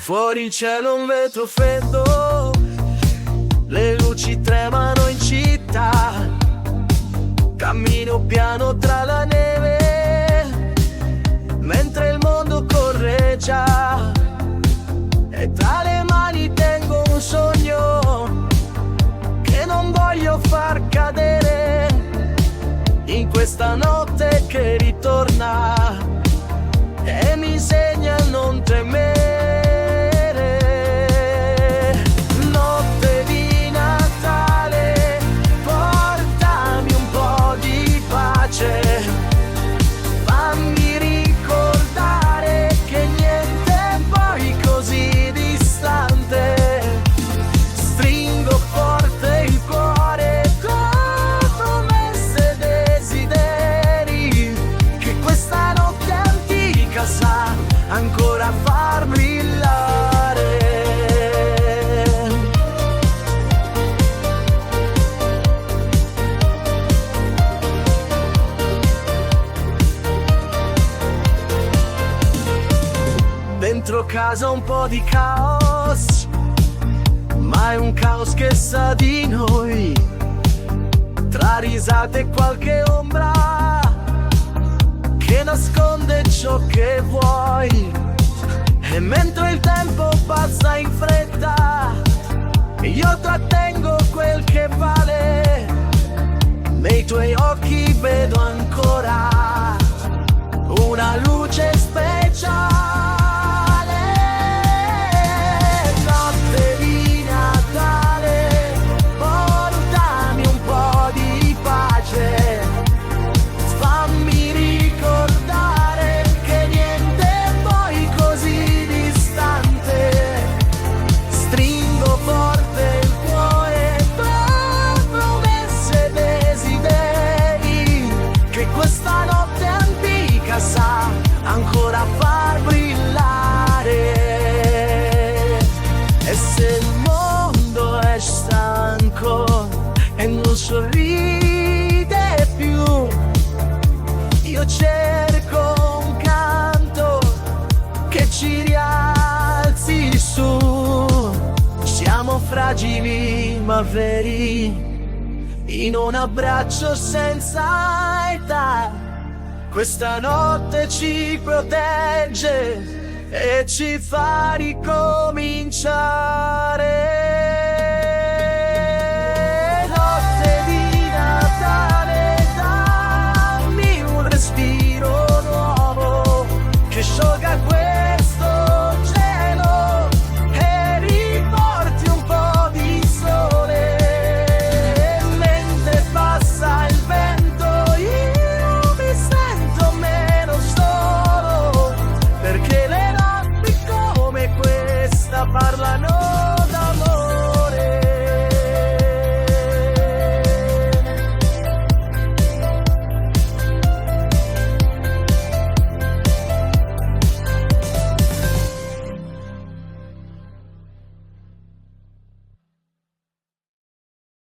Fuori in cielo un vetro freddo, le luci tremano in città. Cammino piano tra la neve, mentre il mondo correggia. E tra le mani tengo un sogno che non voglio far cadere. In questa notte che ritorna e mi insegna a non temere. Notte di Natale, portami un po' di pace, fammi ricordare che niente è poi così distante. Stringo forte il cuore con promesse e desideri, che questa notte antica sa ancora far brillare. Dentro casa un po' di caos, ma è un caos che sa di noi. Tra risate e qualche ombra che nasconde ciò che vuoi. E mentre il tempo passa in fretta, io trattengo quel che vale. Nei tuoi occhi vedo ancora una luce speciale. Notte di Natale, portami un po' di pace, fammi ricordare che niente è poi così distante. Stringo forte il cuore tra promesse e desideri, che questa notte antica sa ancora far brillare. E se il mondo è stanco e non sorride più, io cerco un canto che ci rialzi su. Siamo fragili ma veri, in un abbraccio senza età. Questa notte ci protegge e ci fa ricominciare.